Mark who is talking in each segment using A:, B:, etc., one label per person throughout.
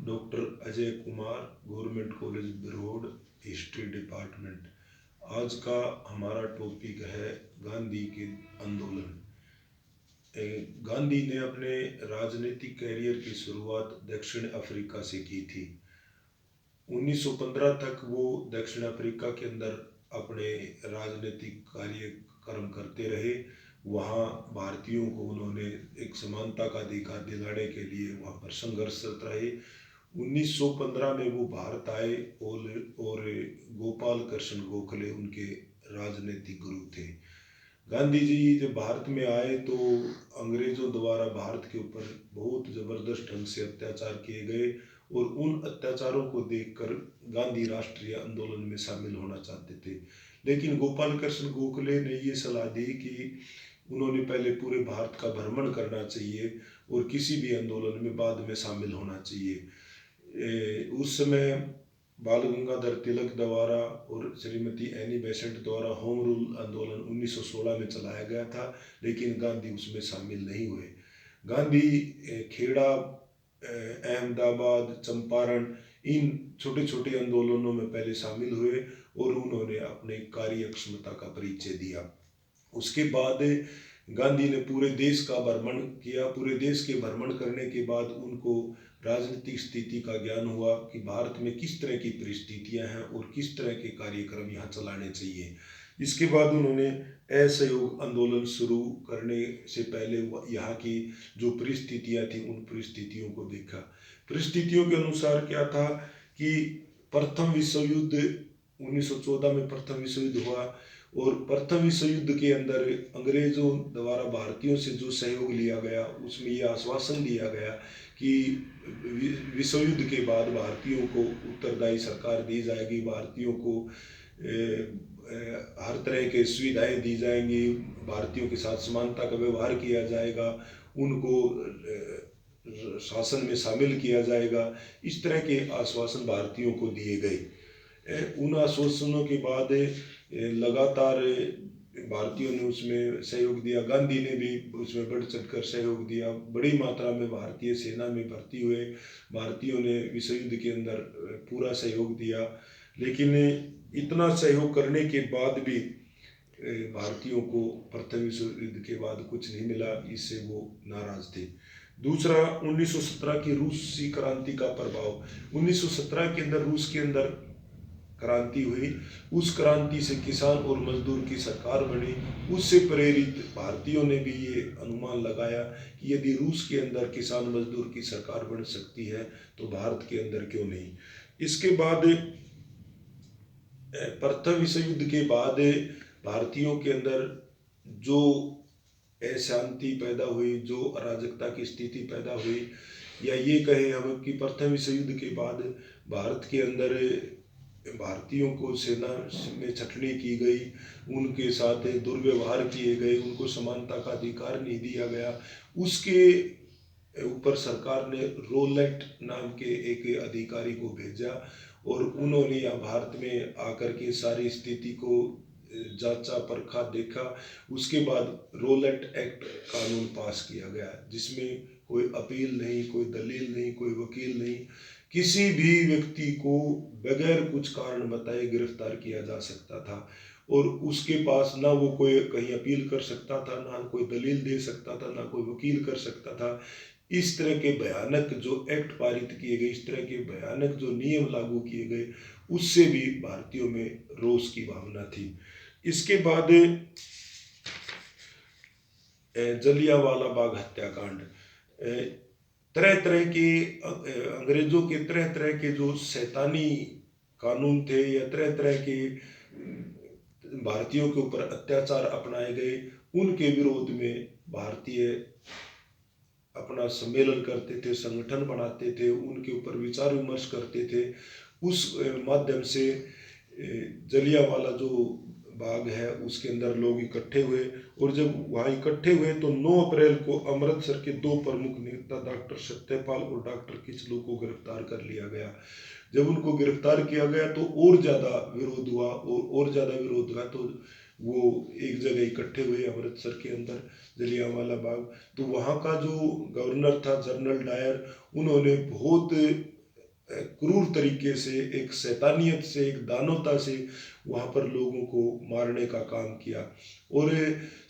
A: Doctor Ajay Kumar, government college Birod, history department. आज का हमारा टॉपिक है गांधी के आंदोलन। गांधी ने अपने राजनीतिक कैरियर की शुरुआत दक्षिण अफ्रीका से की थी। 1915 तक वो दक्षिण अफ्रीका के अंदर अपने राजनीतिक कार्यक्रम करते रहे। वहाँ भारतीयों को उन्होंने एक समानता का अधिकार दिलाने के लिए वहाँ पर संघर्षरत रहे। 1915 में वो भारत आए और गोपाल कृष्ण गोखले उनके राजनीतिक गुरु थे। गांधी जी जब भारत में आए तो अंग्रेजों द्वारा भारत के ऊपर बहुत ज़बरदस्त ढंग से अत्याचार किए गए और उन अत्याचारों को देखकर गांधी राष्ट्रीय आंदोलन में शामिल होना चाहते थे। लेकिन गोपाल कृष्ण गोखले ने ये सलाह दी कि उन्होंने पहले पूरे भारत का भ्रमण करना चाहिए और किसी भी आंदोलन में बाद में शामिल होना चाहिए। उस समय बाल गंगाधर तिलक द्वारा और श्रीमती एनी बेसेंट द्वारा होम रूल आंदोलन 1916 में चलाया गया था, लेकिन गांधी उसमें शामिल नहीं हुए। गांधी खेड़ा, अहमदाबाद, चंपारण, इन छोटे छोटे आंदोलनों में पहले शामिल हुए और उन्होंने अपने कार्य क्षमता का परिचय दिया। उसके बाद गांधी ने पूरे देश का भ्रमण किया। पूरे देश के भ्रमण करने के बाद उनको राजनीतिक स्थिति का ज्ञान हुआ कि भारत में किस तरह की परिस्थितियां हैं और किस तरह के कार्यक्रम यहाँ चलाने चाहिए। इसके बाद उन्होंने असहयोग आंदोलन शुरू करने से पहले यहाँ की जो परिस्थितियाँ थी उन परिस्थितियों को देखा। परिस्थितियों के अनुसार क्या था कि प्रथम विश्व युद्ध 1914 में प्रथम विश्व युद्ध हुआ और प्रथम विश्व युद्ध के अंदर अंग्रेजों द्वारा भारतीयों से जो सहयोग लिया गया उसमें यह आश्वासन दिया गया कि विश्व युद्ध के बाद भारतीयों को उत्तरदायी सरकार दी जाएगी, भारतीयों को हर तरह के सुविधाएं दी जाएंगी, भारतीयों के साथ समानता का व्यवहार किया जाएगा, उनको शासन में शामिल किया जाएगा। इस तरह के आश्वासन भारतीयों को दिए गए। उन आश्वासनों के बाद लगातार भारतीयों ने उसमें सहयोग दिया। गांधी ने भी उसमें बढ़ चढ़कर सहयोग दिया। बड़ी मात्रा में भारतीय सेना में भर्ती हुए। भारतीयों ने विश्व युद्ध के अंदर पूरा सहयोग दिया, लेकिन इतना सहयोग करने के बाद भी भारतीयों को प्रथम विश्व युद्ध के बाद कुछ नहीं मिला। इससे वो नाराज थे। दूसरा, 1917 की रूसी क्रांति का प्रभाव। 1917 के अंदर रूस के अंदर क्रांति हुई। उस क्रांति से किसान और मजदूर की सरकार बनी। उससे प्रेरित भारतीयों ने भी ये अनुमान लगाया कि यदि रूस के अंदर किसान मजदूर की सरकार बन सकती है तो भारत के अंदर क्यों नहीं। इसके बाद प्रथम विश्व युद्ध के बाद भारतीयों के अंदर जो अशांति पैदा हुई, जो अराजकता की स्थिति पैदा हुई, या ये कहें हम कि प्रथम विश्व युद्ध के बाद भारत के अंदर भारतीयों को सेना में छटनी की गई, उनके साथ दुर्व्यवहार किए गए, उनको समानता का अधिकार नहीं दिया गया। उसके ऊपर सरकार ने रोलेट नाम के एक अधिकारी को भेजा और उन्होंने यहाँ भारत में आकर के सारी स्थिति को जांचा परखा देखा। उसके बाद रोलेट एक्ट कानून पास किया गया, जिसमें कोई अपील नहीं, कोई दलील नहीं, कोई वकील नहीं, किसी भी व्यक्ति को बगैर कुछ कारण बताए गिरफ्तार किया जा सकता था और उसके पास ना वो कोई कहीं अपील कर सकता था, ना कोई दलील दे सकता था, ना कोई वकील कर सकता था। इस तरह के भयानक जो एक्ट पारित किए गए, इस तरह के भयानक जो नियम लागू किए गए, उससे भी भारतीयों में रोष की भावना थी। इसके बाद जलियांवाला बाग हत्याकांड। तरह तरह के अंग्रेजों के तरह तरह के जो शैतानी कानून थे या तरह तरह के भारतीयों के ऊपर अत्याचार अपनाए गए, उनके विरोध में भारतीय अपना सम्मेलन करते थे, संगठन बनाते थे, उनके ऊपर विचार विमर्श करते थे। उस माध्यम से जलियांवाला जो बाग है उसके अंदर लोग इकट्ठे हुए और जब वहाँ इकट्ठे हुए तो 9 अप्रैल को अमृतसर के 2 प्रमुख नेता डॉक्टर सत्यपाल और डॉक्टर किचलू को गिरफ्तार कर लिया गया। जब उनको गिरफ्तार किया गया तो और ज़्यादा विरोध हुआ और ज़्यादा विरोध हुआ तो वो एक जगह इकट्ठे हुए अमृतसर के अंदर जलियांवाला बाग। तो वहाँ का जो गवर्नर था जनरल डायर, उन्होंने बहुत क्रूर तरीके से, एक शैतानियत से, एक दानवता से वहाँ पर लोगों को मारने का काम किया। और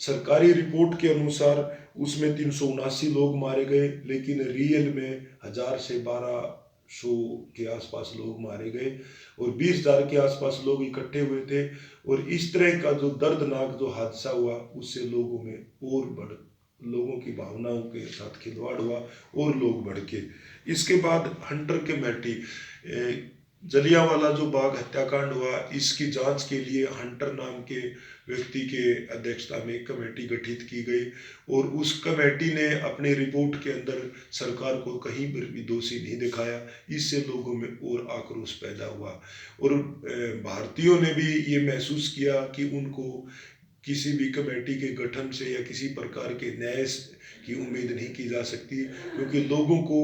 A: सरकारी रिपोर्ट के अनुसार उसमें 379 लोग मारे गए, लेकिन रियल में 1000 से 1200 के आसपास लोग मारे गए और 20,000 के आसपास लोग इकट्ठे हुए थे। और इस तरह का जो दर्दनाक जो हादसा हुआ, उससे लोगों की भावनाओं के साथ खिलवाड़ हुआ और लोग भड़के। इसके बाद हंटर कमेटी, जलियांवाला जो बाग हत्याकांड हुआ, इसकी जांच के लिए हंटर नाम के व्यक्ति के अध्यक्षता में एक कमेटी गठित की गई और उस कमेटी ने अपने रिपोर्ट के अंदर सरकार को कहीं पर भी दोषी नहीं दिखाया। इससे लोगों में और आक्रोश पैदा हुआ और भारतीयों ने भी ये महसूस किया कि उनको किसी भी कमेटी के गठन से या किसी प्रकार के न्याय की उम्मीद नहीं की जा सकती, क्योंकि लोगों को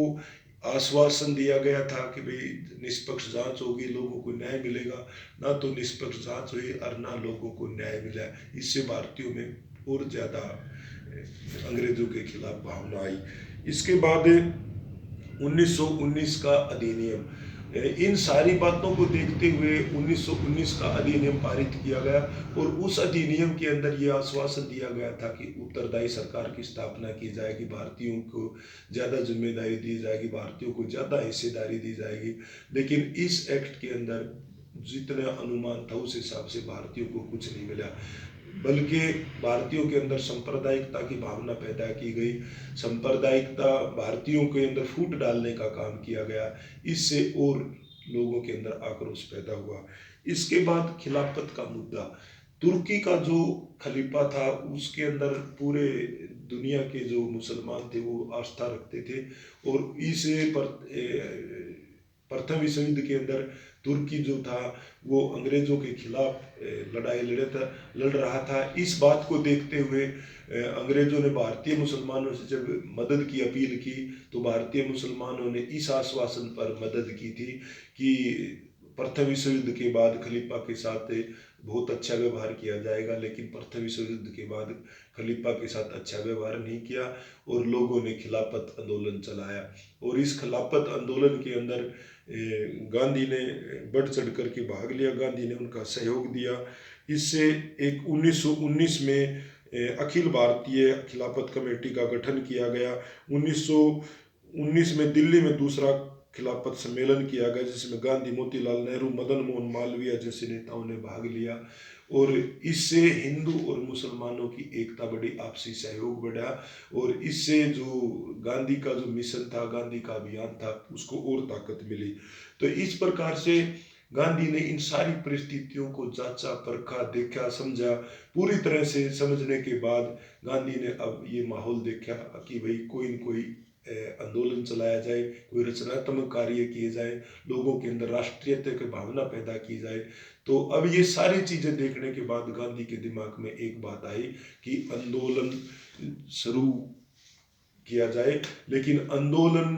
A: आश्वासन दिया गया था कि भाई निष्पक्ष जांच होगी, लोगों को न्याय मिलेगा। ना तो निष्पक्ष जांच हुई और ना लोगों को न्याय मिला। इससे भारतीयों में और ज़्यादा अंग्रेजों के खिलाफ भावना आई। इसके बाद 1919 का अधिनियम, इन सारी बातों को देखते हुए 1919 का अधिनियम पारित किया गया और उस अधिनियम के अंदर यह आश्वासन दिया गया था कि उत्तरदायी सरकार की स्थापना की जाएगी, भारतीयों को ज़्यादा जिम्मेदारी दी जाएगी, भारतीयों को ज़्यादा हिस्सेदारी दी जाएगी। लेकिन इस एक्ट के अंदर जितना अनुमान था उस हिसाब से भारतीयों को कुछ नहीं मिला, बल्कि भारतीयों के अंदर सांप्रदायिकता की भावना पैदा की गई। सांप्रदायिकता भारतीयों के अंदर फूट डालने का काम किया गया। इससे और लोगों के अंदर आक्रोश पैदा हुआ। इसके बाद खिलाफत का मुद्दा, तुर्की का जो खलीफा था उसके अंदर पूरे दुनिया के जो मुसलमान थे वो आस्था रखते थे और इस प्रथम विश्व युद्ध के अंदर तुर्की जो था वो अंग्रेजों के खिलाफ लड़ाई लड़ रहा था। इस बात को देखते हुए अंग्रेजों ने भारतीय मुसलमानों से जब मदद की अपील की तो भारतीय मुसलमानों ने इस आश्वासन पर मदद की थी कि प्रथम विश्व युद्ध के बाद खलीफा के साथ बहुत अच्छा व्यवहार किया जाएगा। लेकिन प्रथम विश्व युद्ध के बाद खलीफा के साथ अच्छा व्यवहार नहीं किया और लोगों ने खिलाफत आंदोलन चलाया और इस खिलाफत आंदोलन के अंदर गांधी ने बढ़ चढ़ करके भाग लिया। गांधी ने उनका सहयोग दिया। इससे एक 1919 में अखिल भारतीय खिलाफत कमेटी का गठन किया गया। 1919 में दिल्ली में दूसरा खिलाफत सम्मेलन किया गया जिसमें गांधी, मोतीलाल नेहरू, मदन मोहन मालवीय जैसे नेताओं ने भाग लिया और इससे हिंदू और मुसलमानों की एकता बढ़ी, आपसी सहयोग बढ़ा और इससे जो गांधी का जो मिशन था, गांधी का अभियान था, उसको और ताकत मिली। तो इस प्रकार से गांधी ने इन सारी परिस्थितियों को जांचा, परखा, देखा, समझा। पूरी तरह से समझने के बाद गांधी ने अब ये माहौल देखा कि भाई कोई न कोई आंदोलन चलाया जाए, कोई रचनात्मक कार्य किए जाए, लोगों के अंदर राष्ट्रीयता की भावना पैदा की जाए। तो अब ये सारी चीजें देखने के बाद गांधी के दिमाग में एक बात आई कि आंदोलन शुरू किया जाए। लेकिन आंदोलन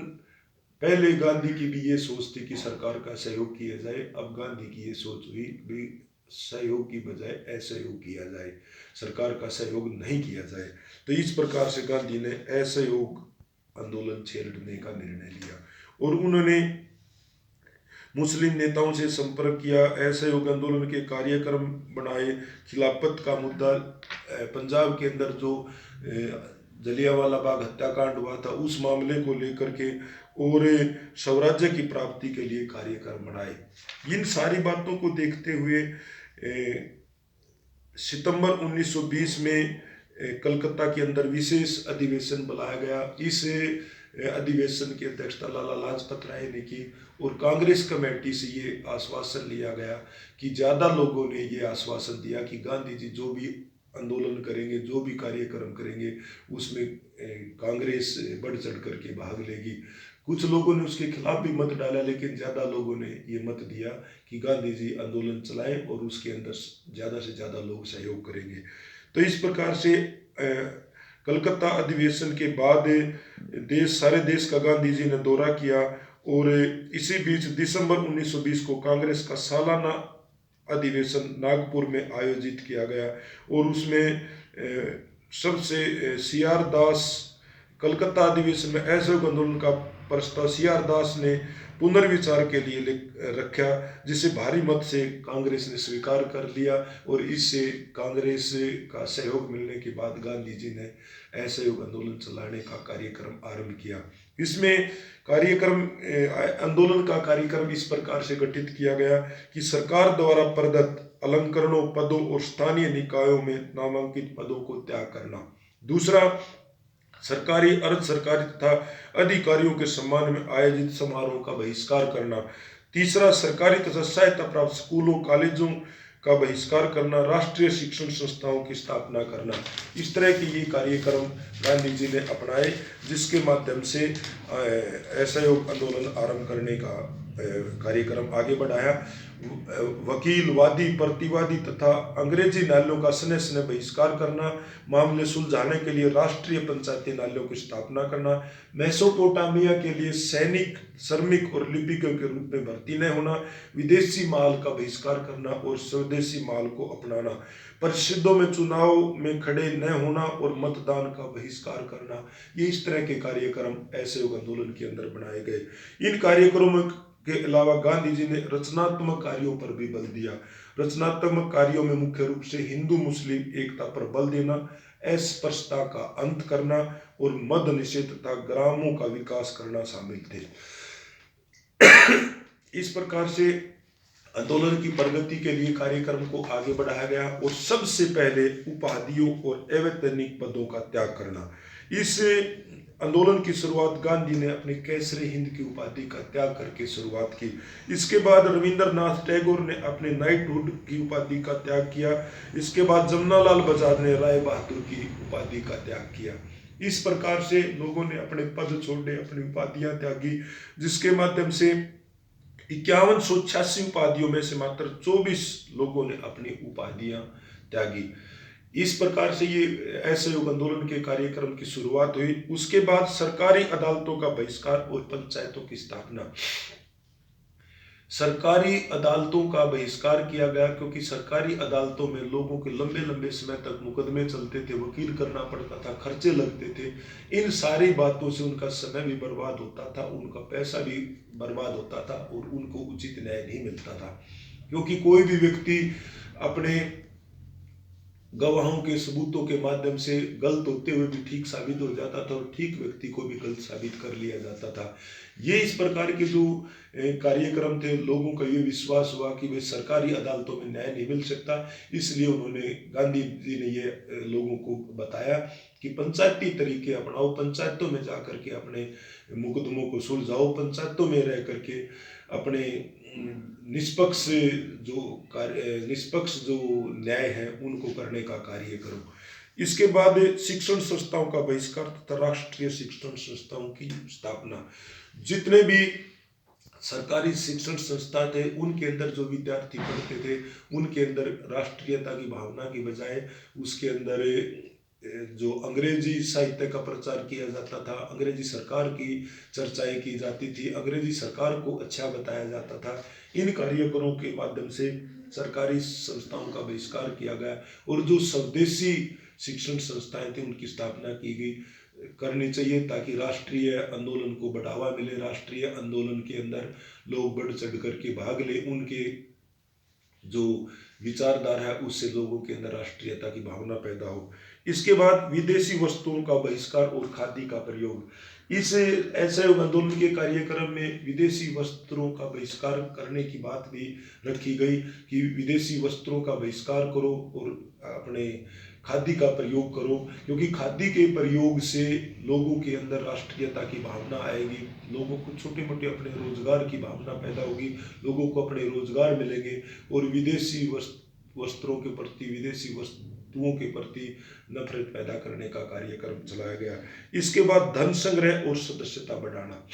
A: पहले गांधी की भी ये सोच थी कि सरकार का सहयोग किया जाए, अब गांधी की ये सोच हुई भी सहयोग की बजाय असहयोग किया जाए, सरकार का सहयोग नहीं किया जाए। तो इस प्रकार से गांधी ने असहयोग आंदोलन छेड़ने का निर्णय लिया और उन्होंने मुस्लिम नेताओं से संपर्क किया, असहयोग आंदोलन के कार्यक्रम बनाए। खिलाफत का मुद्दा, पंजाब के अंदर जो जलियांवाला बाग हत्याकांड हुआ था उस मामले को लेकर के और स्वराज्य की प्राप्ति के लिए कार्यक्रम बनाए। इन सारी बातों को देखते हुए सितंबर 1920 में कलकत्ता के अंदर विशेष अधिवेशन बुलाया गया। इस अधिवेशन की अध्यक्षता लाला लाजपत राय ने की और कांग्रेस कमेटी से ये आश्वासन लिया गया कि ज़्यादा लोगों ने ये आश्वासन दिया कि गांधी जी जो भी आंदोलन करेंगे, जो भी कार्यक्रम करेंगे, उसमें कांग्रेस बढ़ चढ़ करके भाग लेगी। कुछ लोगों ने उसके खिलाफ भी मत डाला, लेकिन ज़्यादा लोगों ने ये मत दिया कि गांधी जी आंदोलन चलाएं और उसके अंदर ज़्यादा से ज़्यादा लोग सहयोग करेंगे। तो इस प्रकार से कलकत्ता अधिवेशन के बाद सारे देश का गांधी जी ने दौरा किया और इसी बीच दिसंबर 1920 को कांग्रेस का सालाना अधिवेशन नागपुर में आयोजित किया गया और उसमें सबसे CR दास कलकत्ता अधिवेशन में असहयोग आंदोलन का प्रस्ताव CR दास ने पुनर्विचार के लिए रखा, जिसे भारी मत से कांग्रेस ने स्वीकार कर लिया और इससे कांग्रेस का सहयोग मिलने के बाद गांधी जी ने असहयोग आंदोलन चलाने का कार्यक्रम आरंभ किया। इसमें आंदोलन का कार्यक्रम इस प्रकार से गठित किया गया कि सरकार द्वारा प्रदत्त अलंकरणों, पदों और स्थानीय निकायों में नामांकित पदों को त्याग करना। दूसरा, सरकारी, अर्ध सरकारी तथा अधिकारियों के सम्मान में आयोजित समारोह का बहिष्कार करना। तीसरा, सरकारी तथा सहायता प्राप्त स्कूलों, कॉलेजों का बहिष्कार करना, राष्ट्रीय शिक्षण संस्थाओं की स्थापना करना। इस तरह के ये कार्यक्रम गांधी जी ने अपनाए, जिसके माध्यम से असहयोग आंदोलन आरंभ करने का कार्यक्रम आगे बढ़ाया। वकील, वादी, प्रतिवादी तथा अंग्रेजी न्यायालयों का सने सने बहिष्कार करना, मामले सुलझाने के लिए राष्ट्रीय पंचायती न्यायालयों की स्थापना करना, मेसोपोटामिया के लिए सैनिक, श्रमिक और लिपिकों के रूप में भर्ती न होना, विदेशी माल का बहिष्कार करना और स्वदेशी माल को अपनाना, परिषदों में चुनाव में खड़े न होना और मतदान का बहिष्कार करना। ये इस तरह के कार्यक्रम असहयोग आंदोलन के अंदर बनाए गए। इन कार्यक्रमों के अलावा गांधी जी ने रचनात्मक कार्यों पर भी बल दिया। रचनात्मक कार्यों में मुख्य रूप से हिंदू मुस्लिम एकता पर बल देना, अस्पृश्यता का अंत करना और मद्य निषेध तथा ग्रामों का विकास करना शामिल थे। इस प्रकार से आंदोलन की प्रगति के लिए कार्यक्रम को आगे बढ़ाया गया और सबसे पहले उपाधियों और अवैतनिक पदों का त्याग करना। इस आंदोलन की शुरुआत गांधी ने अपने केसरी हिंद की उपाधि का त्याग करके शुरुआत की। इसके बाद रविंद्रनाथ टैगोर ने अपने नाइटहुड की उपाधि का त्याग किया। इसके बाद जमनालाल बजाज ने राय बहादुर की उपाधि का त्याग किया। इस प्रकार से लोगों ने अपने पद छोड़े, अपनी उपाधियां त्यागी, जिसके माध्यम से 5186 उपाधियों में से मात्र 24 लोगों ने अपनी उपाधियां त्यागी। इस प्रकार से ये असहयोग आंदोलन के कार्यक्रम की शुरुआत हुई। उसके बाद सरकारी अदालतों का बहिष्कार और पंचायतों की स्थापना। सरकारी अदालतों का बहिष्कार किया गया क्योंकि सरकारी अदालतों में लोगों के लंबे लंबे समय तक मुकदमे चलते थे, वकील करना पड़ता था, खर्चे लगते थे। इन सारी बातों से उनका समय भी बर्बाद होता था, उनका पैसा भी बर्बाद होता था और उनको उचित न्याय नहीं मिलता था, क्योंकि कोई भी व्यक्ति अपने गवाहों के सबूतों के माध्यम से गलत होते हुए भी ठीक साबित हो जाता था और ठीक व्यक्ति को भी गलत साबित कर लिया जाता था। ये इस प्रकार के जो कार्यक्रम थे, लोगों का ये विश्वास हुआ कि वे सरकारी अदालतों में न्याय नहीं मिल सकता, इसलिए उन्होंने, गांधी जी ने ये लोगों को बताया कि पंचायती तरीके अपनाओ, पंचायतों में जा करके अपने मुकदमों को सुलझाओ, पंचायतों में रह करके अपने निष्पक्ष जो न्याय है उनको करने का कार्य करो। इसके बाद शिक्षण संस्थाओं का बहिष्कार तथा राष्ट्रीय शिक्षण संस्थाओं की स्थापना। जितने भी सरकारी शिक्षण संस्था थे उनके अंदर जो विद्यार्थी पढ़ते थे उनके अंदर राष्ट्रीयता की भावना की बजाय उसके अंदर जो अंग्रेजी साहित्य का प्रचार किया जाता था, अंग्रेजी सरकार की चर्चाएं की जाती थी, अंग्रेजी सरकार को अच्छा बताया जाता था। इन कार्यक्रमों के माध्यम से सरकारी संस्थाओं का बहिष्कार किया गया और जो स्वदेशी शिक्षण संस्थाएं थी उनकी स्थापना की गई, करनी चाहिए, ताकि राष्ट्रीय आंदोलन को बढ़ावा मिले, राष्ट्रीय आंदोलन के अंदर लोग बढ़ चढ़ करके भाग ले, उनके जो विचारधारा है उससे लोगों के अंदर राष्ट्रीयता की भावना पैदा हो। इसके बाद विदेशी वस्तुओं का बहिष्कार और खादी का प्रयोग। इस असहयोग आंदोलन के कार्यक्रम में विदेशी वस्त्रों का बहिष्कार करने की बात भी रखी गई कि विदेशी वस्त्रों का बहिष्कार करो और अपने खादी का प्रयोग करो, क्योंकि खादी के प्रयोग से लोगों के अंदर राष्ट्रीयता की भावना आएगी, लोगों को छोटे मोटे अपने रोजगार की भावना पैदा होगी, लोगों को अपने रोजगार मिलेंगे और विदेशी वस्त्रों के प्रति, विदेशी वस्तुओं के प्रति नफरत पैदा करने का कार्यक्रम चलाया गया। इसके बाद धन संग्रह और सदस्यता बढ़ाना,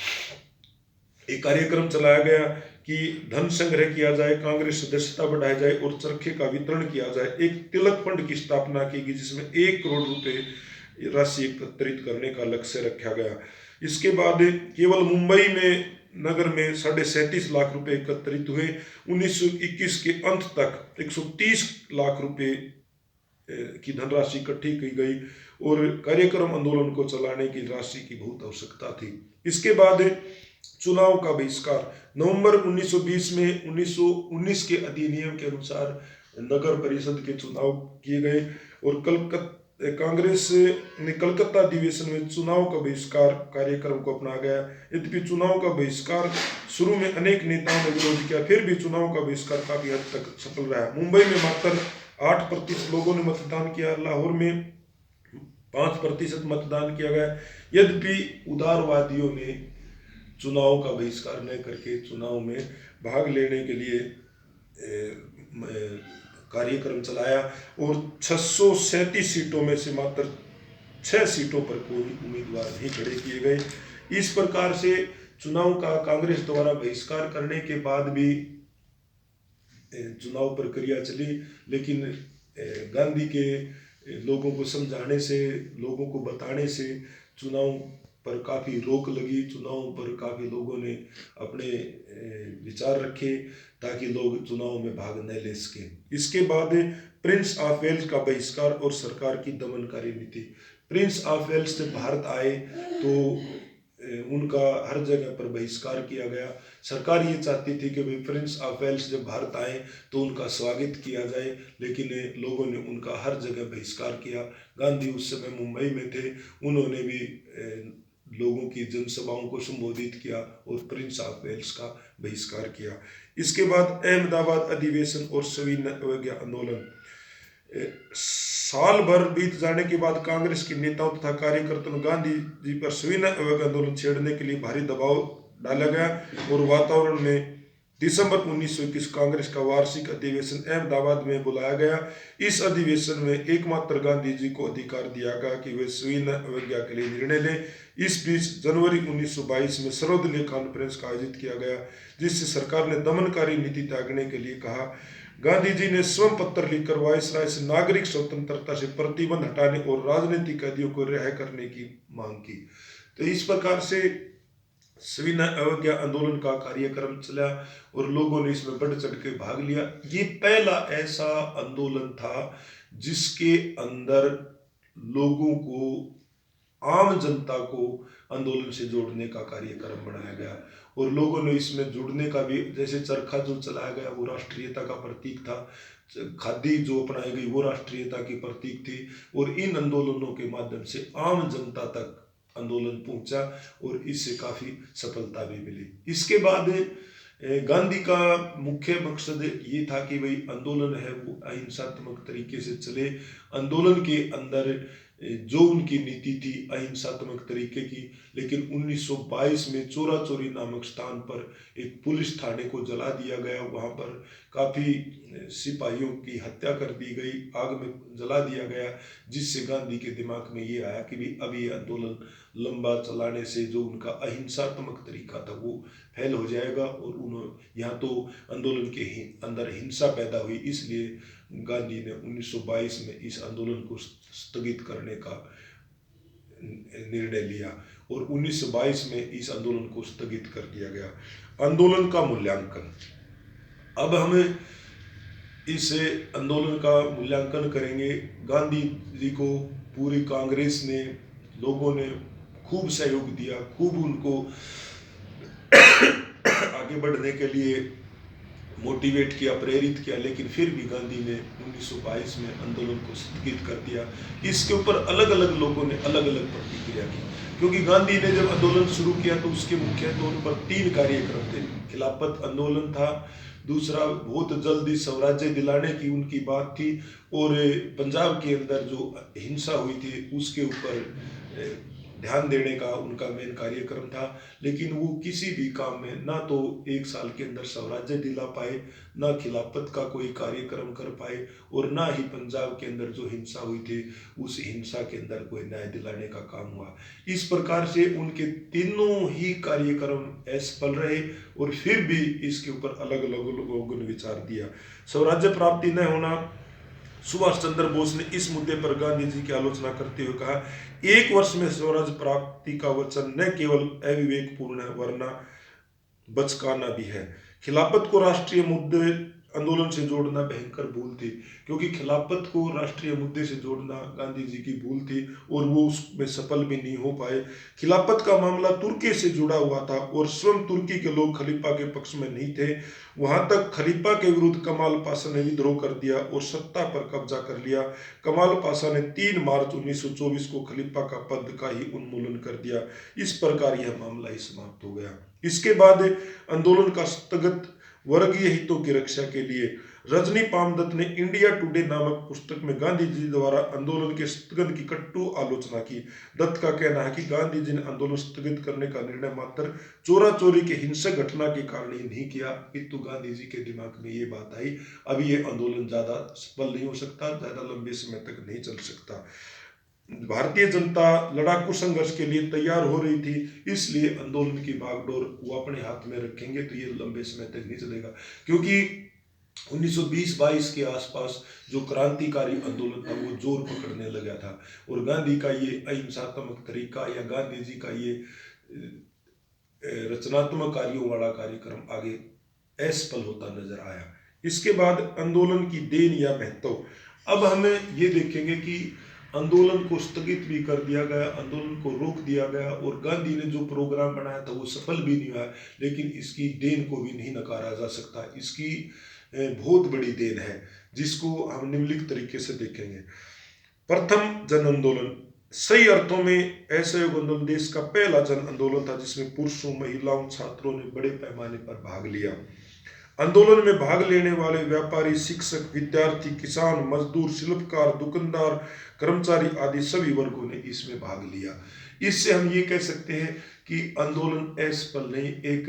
A: एक कार्यक्रम चलाया गया कि धन संग्रह किया जाए, कांग्रेस सदस्यता बढ़ाई जाए और चरखे का वितरण किया जाए। एक तिलक फंड की स्थापना की गई जिसमें 1 करोड़ रुपए राशि एकत्रित करने का लक्ष्य रखा गया। इसके बाद केवल मुंबई में नगर में 37.5 लाख रुपए एकत्रित हुए। 1921 के अंत तक 130 लाख रुपए की धनराशि इकट्ठी की गई और कार्यक्रम आंदोलन को चलाने की राशि की बहुत आवश्यकता थी। इसके बाद चुनाव का बहिष्कार। नवंबर 1920 में 1919 के अधिनियम के अनुसार नगर परिषद के चुनाव किए गए और कांग्रेस ने कलकत्ता अधिवेशन में चुनाव का बहिष्कार कार्यक्रम को अपना गया। यद्यपि चुनाव का बहिष्कार शुरू में अनेक नेताओं ने विरोध किया, फिर भी चुनाव का बहिष्कार काफी हद तक सफल रहा। मुंबई में मात्र 8% लोगों ने मतदान किया, लाहौर में 5% मतदान किया गया। यद्यपि उदारवादियों ने चुनाव का बहिष्कार न करके चुनाव में भाग लेने के लिए कार्यक्रम चलाया और 637 सीटों में से मात्र 6 सीटों पर कोई उम्मीदवार नहीं खड़े किए गए। इस प्रकार से चुनाव का कांग्रेस द्वारा बहिष्कार करने के बाद भी चुनाव प्रक्रिया चली, लेकिन गांधी के लोगों को समझाने से, लोगों को बताने से चुनाव पर काफ़ी रोक लगी। चुनाव पर काफ़ी लोगों ने अपने विचार रखे ताकि लोग चुनाव में भाग न ले सके। इसके बाद प्रिंस ऑफ वेल्स का बहिष्कार और सरकार की दमनकारी नीति। प्रिंस ऑफ वेल्स जब भारत आए तो उनका हर जगह पर बहिष्कार किया गया। सरकार ये चाहती थी कि भाई प्रिंस ऑफ वेल्स जब भारत आए तो उनका स्वागत किया जाए, लेकिन लोगों ने उनका हर जगह बहिष्कार किया। गांधी उस समय मुंबई में थे, उन्होंने भी लोगों की जनसभाओं को संबोधित किया और प्रिंस ऑफ वेल्स का बहिष्कार किया। इसके बाद अहमदाबाद अधिवेशन और सविनय अवज्ञा आंदोलन। साल भर बीत जाने के बाद कांग्रेस के नेताओं तथा कार्यकर्ताओं ने गांधी जी पर सविनय अवज्ञा आंदोलन छेड़ने के लिए भारी दबाव डाला गया और वातावरण में दिसंबर 1921 कांग्रेस का वार्षिक अधिवेशन अहमदाबाद में बुलाया गया। इस अधिवेशन में एकमात्र गांधी जी को अधिकार दिया गया कि वे सविनय अवज्ञा के लिए निर्णय लें। इस बीच जनवरी 1922 में सर्वदलीय कॉन्फ्रेंस का आयोजित किया गया, जिससे सरकार ने दमनकारी नीति त्यागने के लिए कहा। गांधी जी ने स्वयं पत्र लिखकर वायसराय से नागरिक स्वतंत्रता से प्रतिबंध हटाने और राजनीतिक कैदियों को रिहा करने की मांग की। तो इस प्रकार से सविनय अवज्ञा आंदोलन का कार्यक्रम चला और लोगों ने इसमें बढ़ चढ़ के भाग लिया। ये पहला ऐसा आंदोलन था जिसके अंदर लोगों को, आम जनता को आंदोलन से जोड़ने का कार्यक्रम बनाया गया और लोगों ने इसमें जुड़ने का भी, जैसे चरखा जो चलाया गया वो राष्ट्रीयता का प्रतीक था, खादी जो अपनाई गई वो राष्ट्रीयता की प्रतीक थी और इन आंदोलनों के माध्यम से आम जनता तक आंदोलन पहुंचा और इससे काफी सफलता भी मिली। इसके बाद गांधी का मुख्य मकसद ये था कि भाई आंदोलन है वो अहिंसात्मक तरीके से चले। आंदोलन के अंदर जो उनकी नीति थी अहिंसात्मक तरीके की, लेकिन 1922 में चोरा चोरी नामक स्थान पर एक पुलिस थाने को जला दिया गया। वहाँ पर काफ़ी सिपाहियों की हत्या कर दी गई, आग में जला दिया गया, जिससे गांधी के दिमाग में ये आया कि भी अब ये आंदोलन लंबा चलाने से जो उनका अहिंसात्मक तरीका था वो फैल हो जाएगा और उन्होंने यहाँ तो आंदोलन के अंदर हिंसा पैदा हुई। इसलिए गांधी ने 1922 में इस आंदोलन को स्थगित करने का निर्णय लिया और 1922 में इस आंदोलन को स्थगित कर दिया गया। आंदोलन का मूल्यांकन। अब हमें इस आंदोलन का मूल्यांकन करेंगे। गांधी जी को पूरी कांग्रेस ने, लोगों ने खूब सहयोग दिया, खूब उनको आगे बढ़ने के लिए मोटिवेट किया, प्रेरित किया, लेकिन फिर भी गांधी ने 1922 में आंदोलन को स्थगित कर दिया। इसके ऊपर अलग अलग लोगों ने अलग अलग प्रतिक्रिया की, क्योंकि गांधी ने जब आंदोलन शुरू किया तो उसके मुख्य तौर पर 3 कार्यक्रम थे। खिलाफत आंदोलन था, दूसरा बहुत जल्दी स्वराज्य दिलाने की उनकी बात थी, और पंजाब के अंदर जो हिंसा हुई थी उसके ऊपर ध्यान देने का उनका मेन कार्यक्रम था। लेकिन वो किसी भी काम में ना तो 1 साल के अंदर स्वराज्य दिला पाए, ना खिलाफत का कोई कार्यक्रम कर पाए, और ना ही पंजाब के अंदर जो हिंसा हुई थी उस हिंसा के अंदर कोई न्याय दिलाने का काम हुआ। इस प्रकार से उनके तीनों ही कार्यक्रम असफल रहे और फिर भी इसके ऊपर अलग अलग लोगों ने विचार दिया। स्वराज्य प्राप्ति न होना। सुभाष चंद्र बोस ने इस मुद्दे पर गांधी जी की आलोचना करते हुए कहा, 1 वर्ष में स्वराज प्राप्ति का वचन न केवल अविवेकपूर्ण है वरना बचकाना भी है। खिलाफत को राष्ट्रीय मुद्दे आंदोलन से जोड़ना भयंकर भूल थी, क्योंकि खिलाफत को राष्ट्रीय मुद्दे से जोड़ना गांधी जी की भूल थी और वो उसमें सफल भी नहीं हो पाए। खिलाफत का मामला तुर्की से जुड़ा हुआ था और स्वयं तुर्की के लोग खलीफा के पक्ष में नहीं थे। वहां तक खलीफा के विरुद्ध कमाल पाशा ने विद्रोह कर दिया और सत्ता पर कब्जा कर लिया। कमाल पाशा ने 3 मार्च 1924 को खलीफा का पद का ही उन्मूलन कर दिया। इस प्रकार यह मामला ही समाप्त हो गया। इसके बाद आंदोलन का स्थगित वर्गीय हितों की रक्षा के लिए रजनी पामदत्त ने इंडिया टुडे नामक पुस्तक में गांधी जी द्वारा आंदोलन के स्थगन की कटु आलोचना की। दत्त का कहना है कि गांधी जी ने आंदोलन स्थगित करने का निर्णय मात्र चोरा चोरी के हिंसक घटना के कारण ही नहीं किया, किंतु गांधी जी के दिमाग में ये बात आई अब ये आंदोलन ज्यादा सफल नहीं हो सकता, ज्यादा लंबे समय तक नहीं चल सकता। भारतीय जनता लड़ाकू संघर्ष के लिए तैयार हो रही थी, इसलिए आंदोलन की बागडोर वो अपने हाथ में रखेंगे तो ये लंबे समय तक नहीं चलेगा। क्योंकि 1920-22 के आसपास जो क्रांतिकारी आंदोलन था वो जोर पकड़ने लगा था और गांधी का ये अहिंसात्मक तरीका या गांधी जी का ये रचनात्मक कार्यों वाला कार्यक्रम आगे असफल होता नजर आया। इसके बाद आंदोलन की देन या महत्व, अब हमें ये देखेंगे कि आंदोलन को स्थगित भी कर दिया गया, आंदोलन को रोक दिया गया और गांधी ने जो प्रोग्राम बनाया था वो सफल भी नहीं हुआ, लेकिन इसकी देन को भी नहीं नकारा जा सकता। इसकी बहुत बड़ी देन है जिसको हम निम्नलिखित तरीके से देखेंगे। प्रथम जन आंदोलन, सही अर्थों में असहयोग आंदोलन देश का पहला जन आंदोलन था जिसमें पुरुषों, महिलाओं, छात्रों ने बड़े पैमाने पर भाग लिया। आंदोलन में भाग लेने वाले व्यापारी, शिक्षक, विद्यार्थी, किसान, मजदूर, शिल्पकार, दुकानदार, कर्मचारी आदि सभी वर्गों ने इसमें भाग लिया। इससे हम ये कह सकते हैं कि आंदोलन असफल नहीं, एक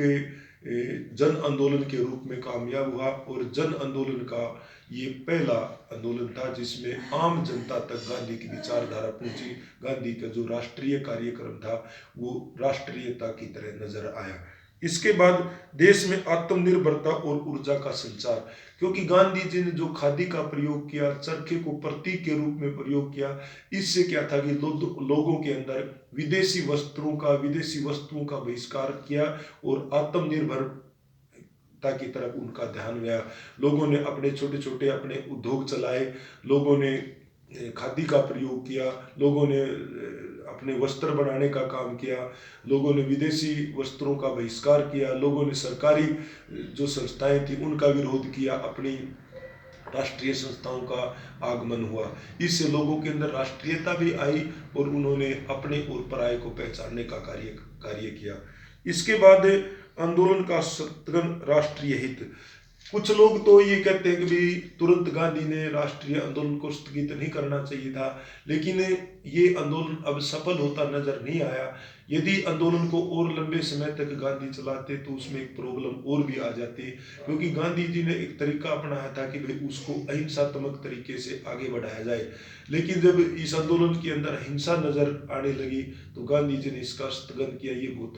A: जन आंदोलन के रूप में कामयाब हुआ और जन आंदोलन का ये पहला आंदोलन था जिसमें आम जनता तक गांधी की विचारधारा पहुंची। गांधी का जो राष्ट्रीय कार्यक्रम था वो राष्ट्रीयता की तरह नजर आया। इसके बाद देश में आत्मनिर्भरता और ऊर्जा का संचार, क्योंकि गांधी जी ने जो खादी का प्रयोग किया, चरखे को प्रतीक के रूप में प्रयोग किया, इससे क्या था कि लोगों के अंदर विदेशी वस्तुओं का बहिष्कार किया और आत्मनिर्भरता की तरफ उनका ध्यान गया। लोगों ने अपने छोटे छोटे अपने उद्योग चलाए, लोगों ने खादी का प्रयोग किया, लोगों ने अपने वस्त्र बनाने का काम किया, लोगों ने विदेशी वस्त्रों का बहिष्कार किया, लोगों ने सरकारी जो संस्थाएं थी उनका विरोध किया, अपनी राष्ट्रीय संस्थाओं का आगमन हुआ। इससे लोगों के अंदर राष्ट्रीयता भी आई और उन्होंने अपने और पराये को पहचानने का कार्य किया। इसके बाद आंदोलन का स्थगन, राष्ट्रीय हित। कुछ लोग तो ये कहते हैं कि भी तुरंत गांधी ने राष्ट्रीय आंदोलन को स्थगित नहीं करना चाहिए था, लेकिन ये आंदोलन अब सफल होता नजर नहीं आया। यदि आंदोलन को और लंबे समय तक गांधी चलाते तो उसमें एक प्रॉब्लम और भी आ जाती, क्योंकि गांधी जी ने एक तरीका अपनाया था कि भाई उसको अहिंसात्मक तरीके से आगे बढ़ाया जाए, लेकिन जब इस आंदोलन के अंदर हिंसा नजर आने लगी तो गांधी जी ने इसका स्थगन किया। ये बहुत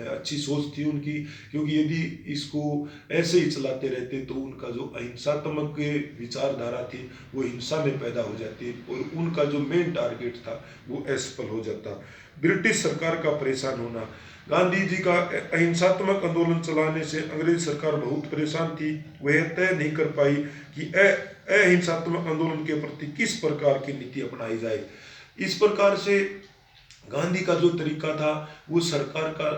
A: अच्छी सोच थी उनकी, क्योंकि यदि इसको ऐसे ही चलाते रहते तो उनका जो अहिंसात्मक विचारधारा थी वो हिंसा में पैदा हो जाती और उनका जो मेन टारगेट था वो असफल हो जाता। ब्रिटिश सरकार का परेशान होना, गांधी जी का अहिंसात्मक आंदोलन चलाने से अंग्रेज सरकार बहुत परेशान थी। वह तय नहीं कर पाई कि अहिंसात्मक आंदोलन के प्रति किस प्रकार की नीति अपनाई जाए। इस प्रकार से गांधी का जो तरीका था वो सरकार का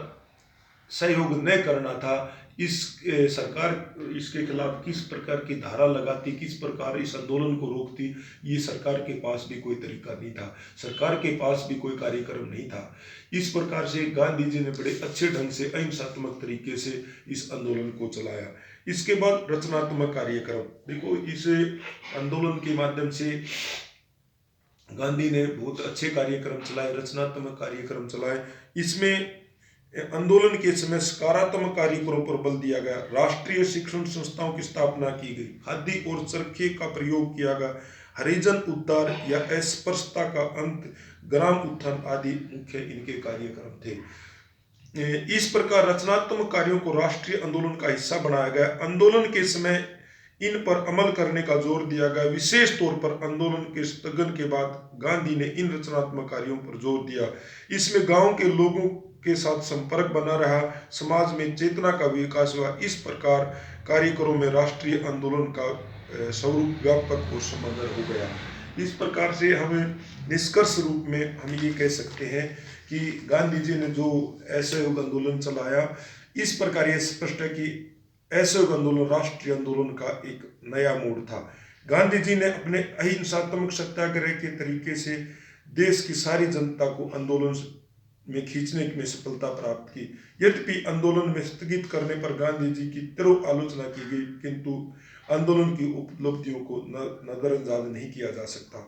A: सहयोग न करना था। सरकार इसके खिलाफ किस प्रकार की धारा लगाती, किस प्रकार इस आंदोलन को रोकती, ये सरकार के पास भी कोई तरीका नहीं था, सरकार के पास भी कोई कार्यक्रम नहीं था। इस प्रकार से गांधी जी ने बड़े अच्छे ढंग से अहिंसात्मक तरीके से इस आंदोलन को चलाया। इसके बाद रचनात्मक कार्यक्रम, देखो इस आंदोलन के माध्यम से गांधी ने बहुत अच्छे कार्यक्रम चलाए, रचनात्मक कार्यक्रम चलाए। इसमें आंदोलन के समय सकारात्मक कार्यक्रमों पर बल दिया गया, राष्ट्रीय शिक्षण संस्थाओं की स्थापना की गई, खादी और चरखे का प्रयोग किया गया, हरिजन उद्धार या अस्पृश्यता का अंत, ग्राम उत्थान आदि मुख्य इनके कार्यक्रम थे। इस प्रकार रचनात्मक कार्यों को राष्ट्रीय आंदोलन का हिस्सा बनाया गया। आंदोलन के समय इन पर अमल करने का जोर दिया गया। विशेष तौर पर आंदोलन के स्थगन के बाद गांधी ने इन रचनात्मक कार्यों पर जोर दिया। इसमें गांव के लोगों के साथ संपर्क बना रहा, समाज में चेतना का विकास हुआ। इस प्रकार कार्यक्रमों में राष्ट्रीय आंदोलन का स्वरूप व्यापक और समग्र हो गया। इस प्रकार से हमें निष्कर्ष रूप में हम ये कह सकते हैं कि गांधी जी ने जो असहयोग आंदोलन चलाया, इस प्रकार यह स्पष्ट है कि असहयोग आंदोलन राष्ट्रीय आंदोलन का एक नया मोड़ था। गांधी जी ने अपने अहिंसात्मक सत्याग्रह के तरीके से देश की सारी जनता को आंदोलन में खींचने में सफलता प्राप्त की। यद्यपि आंदोलन में स्थगित करने पर गांधी जी की तीव्र आलोचना की गई, किंतु आंदोलन की उपलब्धियों को नजरअंदाज नहीं किया जा सकता।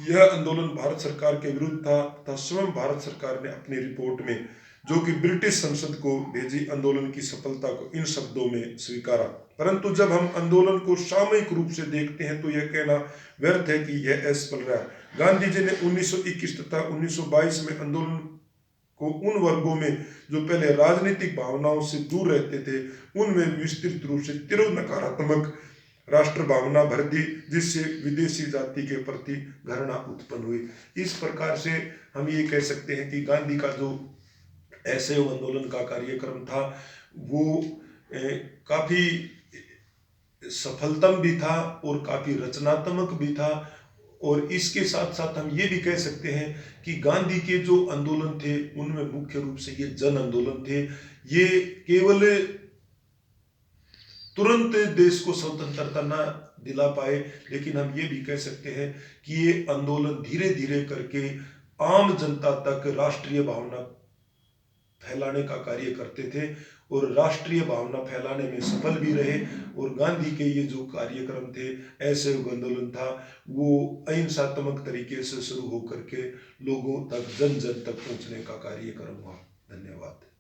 A: यह आंदोलन भारत सरकार के विरुद्ध था तथा स्वयं भारत सरकार ने अपनी रिपोर्ट में, जो कि ब्रिटिश संसद को भेजी, आंदोलन की सफलता को इन शब्दों में स्वीकारा। परंतु जब हम आंदोलन को सामयिक रूप से देखते हैं तो यह कहना व्यर्थ है कि यह असफल रहा। गांधी जी ने 1921 तथा 1922 में आंदोलन को उन वर्गों में जो पहले राजनीतिक भावनाओं से दूर रहते थे, उनमें विस्तृत रूप से तीव्र नकारात्मक राष्ट्र भावना भर दी, जिससे विदेशी जाति के प्रति घृणा उत्पन्न हुई। इस प्रकार से हम ये कह सकते हैं कि गांधी का जो असहयोग आंदोलन का कार्यक्रम था वो काफी सफलतम भी था और काफी रचनात्मक भी था। और इसके साथ साथ हम ये भी कह सकते हैं कि गांधी के जो आंदोलन थे उनमें मुख्य रूप से ये जन आंदोलन थे। ये केवल तुरंत देश को स्वतंत्रता न दिला पाए, लेकिन हम ये भी कह सकते हैं कि ये आंदोलन धीरे धीरे करके आम जनता तक राष्ट्रीय भावना फैलाने का कार्य करते थे और राष्ट्रीय भावना फैलाने में सफल भी रहे। और गांधी के ये जो कार्यक्रम थे, असहयोग आंदोलन था, वो अहिंसात्मक तरीके से शुरू होकर के लोगों तक, जन जन तक पहुंचने का कार्यक्रम हुआ। धन्यवाद।